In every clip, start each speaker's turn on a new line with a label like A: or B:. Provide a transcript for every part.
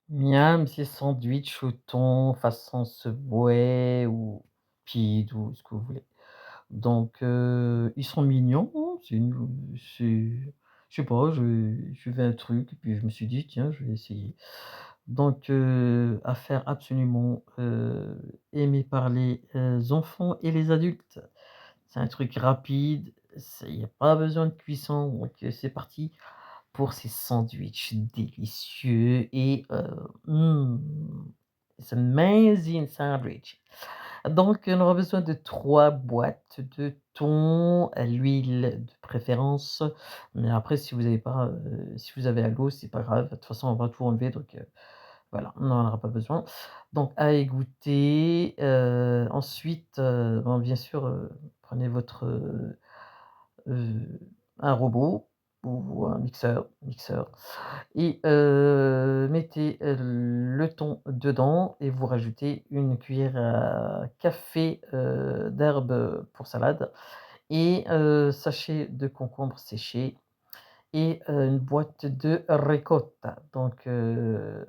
A: Miam, c'est sandwich au thon façon Subway ou Pete ou ce que vous voulez. Donc ils sont mignons, hein, c'est je sais pas, je vais un truc et puis je me suis dit: «Tiens, je vais essayer». Donc à faire absolument, aimé par les, enfants et les adultes. C'est un truc rapide, il y a pas besoin de cuisson, donc c'est parti pour ces sandwichs délicieux et it's amazing sandwich. Donc on aura besoin de 3 boîtes de thon, à l'huile de préférence, mais après si vous avez pas, si vous avez à l'eau, c'est pas grave, de toute façon on va tout enlever donc voilà, on n'en aura pas besoin. Donc à égoutter, ensuite, bon bien sûr, prenez votre, heu, un robot ou un mixeur et mettez, le thon dedans et vous rajoutez une cuillère à café, d'herbes pour salade et sachet de concombre séché et une boîte de ricotta. Donc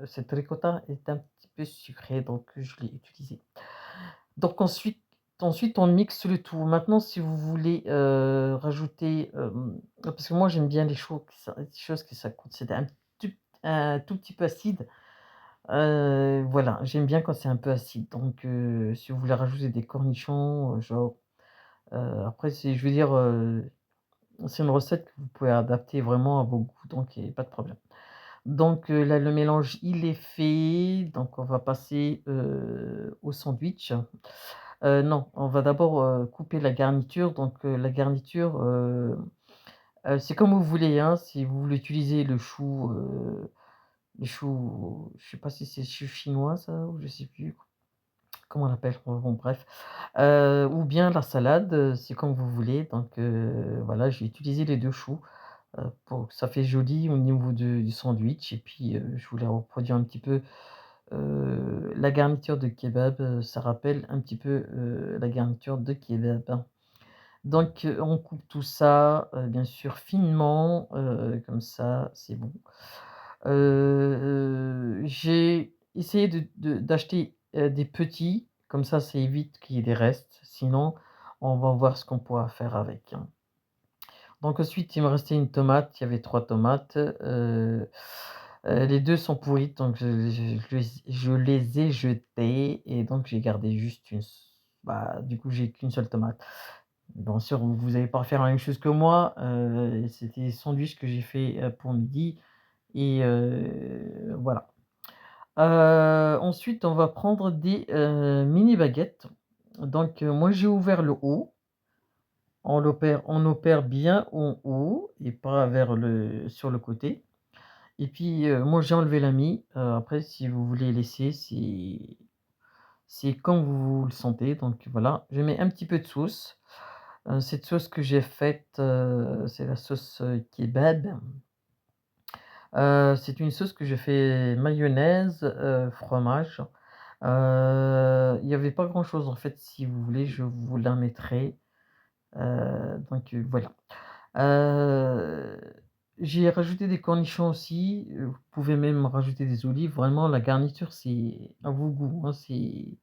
A: cette ricotta est un petit peu sucrée, donc je l'ai utilisée. Donc ensuite on mixe le tout. Maintenant si vous voulez, rajouter, parce que moi j'aime bien les choses que ça concède un tout petit peu acide, voilà, j'aime bien quand c'est un peu acide. Donc si vous voulez rajouter des cornichons, genre, après c'est je veux dire, c'est une recette que vous pouvez adapter vraiment à vos goûts, donc il y a pas de problème. Donc là le mélange il est fait, donc on va passer, au sandwich. Non, on va d'abord, couper la garniture. Donc la garniture, c'est comme vous voulez, hein. Si vous voulez utiliser le chou, je sais pas si c'est chou chinois ça ou je sais plus comment on l'appelle? Bon bref, ou bien la salade, c'est comme vous voulez. Donc voilà, j'ai utilisé les 2 choux, pour que ça fait joli au niveau du sandwich et puis, je voulais reproduire un petit peu, la garniture de kebab, ça rappelle un petit peu, la garniture de kebab. Donc on coupe tout ça, bien sûr finement, comme ça, c'est bon. J'ai essayé d'acheter, des petits, comme ça évite qu'il y ait des restes, sinon on va voir ce qu'on pourra faire avec, hein. Donc ensuite, il me restait une tomate, il y avait 3 tomates, les 2 sont pourries, donc je les ai jetées et donc j'ai gardé juste bah, du coup, j'ai qu'une seule tomate. Bien sûr, vous allez pas refaire la même chose que moi, c'était des sandwichs que j'ai fait, pour midi et voilà. Ensuite, on va prendre des, mini baguettes. Donc moi, j'ai ouvert le haut, on opère bien en haut et pas vers le sur le côté et puis, moi, j'ai enlevé la mie, après si vous voulez laisser, c'est comme vous le sentez. Donc voilà, je mets un petit peu de sauce. Cette sauce que j'ai faite, c'est la sauce, kebab. C'est une sauce que j'ai fait mayonnaise, fromage. Il y avait pas grand-chose en fait, si vous voulez, je vous la mettrai. Donc voilà. Heu, j'ai rajouté des cornichons aussi, vous pouvez même rajouter des olives. Vraiment la garniture, c'est à vos goûts, hein, c'est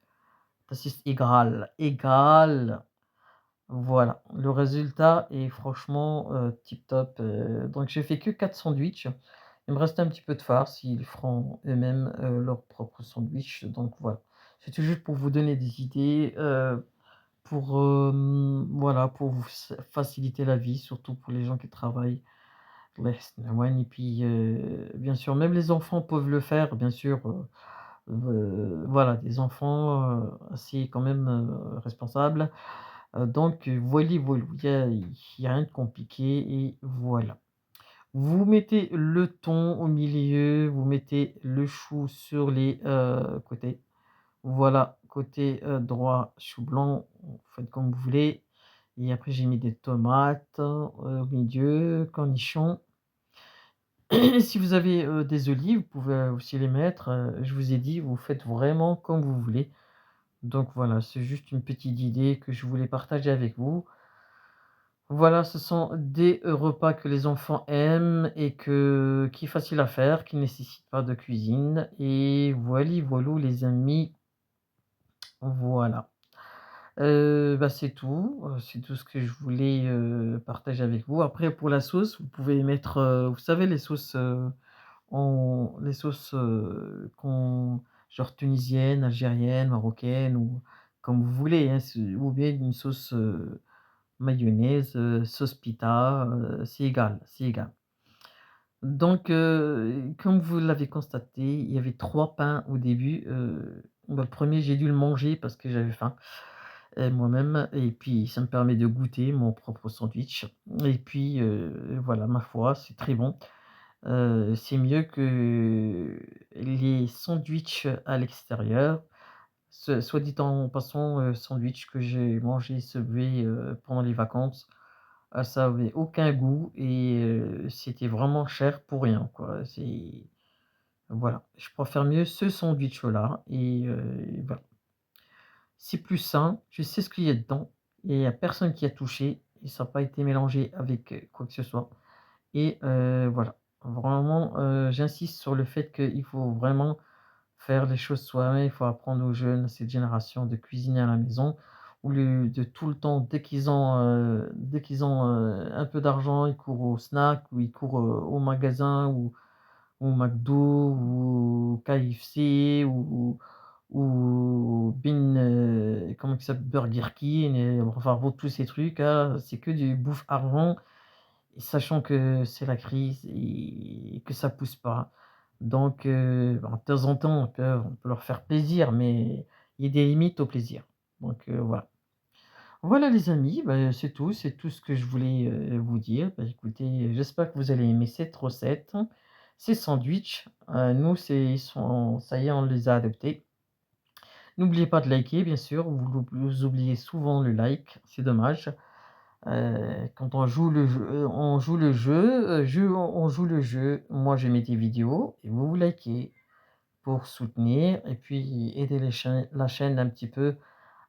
A: égal, égal. Voilà, le résultat est franchement, tip top, donc j'ai fait que 4 sandwichs. Il me reste un petit peu de farce, ils feront eux-mêmes, leur propre sandwich, donc voilà. C'était juste pour vous donner des idées, pour, voilà, pour vous faciliter la vie, surtout pour les gens qui travaillent. Et puis, bien sûr, même les enfants peuvent le faire, bien sûr, voilà, des enfants, assez quand même, responsables. Donc voilou, il y a rien de compliqué et voilà. Vous mettez le thon au milieu, vous mettez le chou sur les, côtés. Voilà, côté, droit, chou blanc, vous faites comme vous voulez et après j'ai mis des tomates, au milieu, cornichons. Si vous avez, des olives, vous pouvez aussi les mettre, je vous ai dit, vous faites vraiment comme vous voulez. Donc voilà, c'est juste une petite idée que je voulais partager avec vous. Voilà, ce sont des, repas que les enfants aiment et qui est facile à faire, qui ne nécessite pas de cuisine et voilà, voilou les amis, voilà. Bah, c'est tout ce que je voulais, partager avec vous. Après pour la sauce, vous pouvez mettre, vous savez les sauces, qu'on genre tunisiennes, algériennes, marocaines ou comme vous voulez, hein, ou bien une sauce, mayonnaise, sauce pita, c'est égal, c'est égal. Donc, comme vous l'avez constaté, il y avait 3 pains au début, bah, le 1er j'ai dû le manger parce que j'avais faim, moi-même et puis ça me permet de goûter mon propre sandwich et puis, voilà, ma foi, c'est très bon. C'est mieux que les sandwichs à l'extérieur. Soit dit en passant, sandwich que j'ai mangé Subway, pendant les vacances, ça avait aucun goût et c'était vraiment cher pour rien, quoi. Voilà, je préfère mieux ce sandwich-là et voilà. C'est plus sain, je sais ce qu'il y a dedans et il y a personne qui a touché et ça a pas été mélangé avec, quoi que ce soit et voilà. Vraiment, j'insiste sur le fait qu'il faut vraiment faire les choses soi-même. Il faut apprendre aux jeunes, à cette génération de cuisiner à la maison au lieu de tout le temps dès qu'ils ont, un peu d'argent, ils courent au snack ou ils courent, au magasin ou au McDo ou KFC ou comment il s'appelle? Burger King et enfin bon tous ces trucs là, c'est que du bouffe argent et sachant que c'est la crise et que ça pousse pas. Donc bah, de temps en temps, on peut leur faire plaisir, mais il y a des limites au plaisir. Donc voilà. Voilà les amis, bah, c'est tout ce que je voulais, vous dire. Bah, écoutez, j'espère que vous allez aimer cette recette, ces sandwichs. Nous, ils sont ça y est, on les a adoptés. N'oubliez pas de liker bien sûr, vous oubliez souvent le like, c'est dommage. Quand on joue le jeu, on joue le jeu, moi je mets des vidéos et vous likez pour soutenir et puis aider la chaîne un petit peu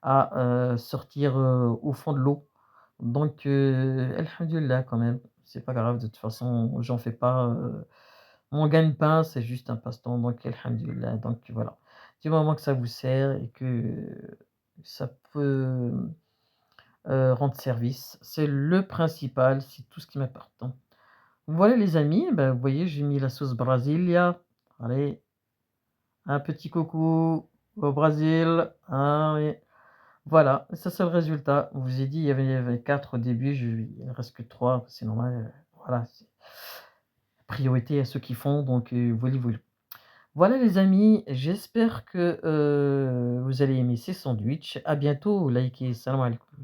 A: à, sortir, au fond de l'eau. Donc alhamdoulilah quand même, c'est pas grave de toute façon, j'en fais pas, mon gagne-pain, c'est juste un passe-temps donc alhamdoulilah, donc voilà. Du moment que ça vous sert et que ça peut rendre service. C'est le principal, c'est tout ce qui m'importe, hein. Voilà les amis, ben, vous voyez, j'ai mis la sauce Brasilia. Allez, un petit coucou au Brésil. Ah oui. Voilà, ça c'est le résultat. Je vous ai dit, il y avait 4 au début, il ne reste que 3, c'est normal. Voilà, c'est priorité à ceux qui font, donc voilà, voilà. Voilà les amis, j'espère que vous allez aimer ces sandwichs. À bientôt, likez, salam alaikum.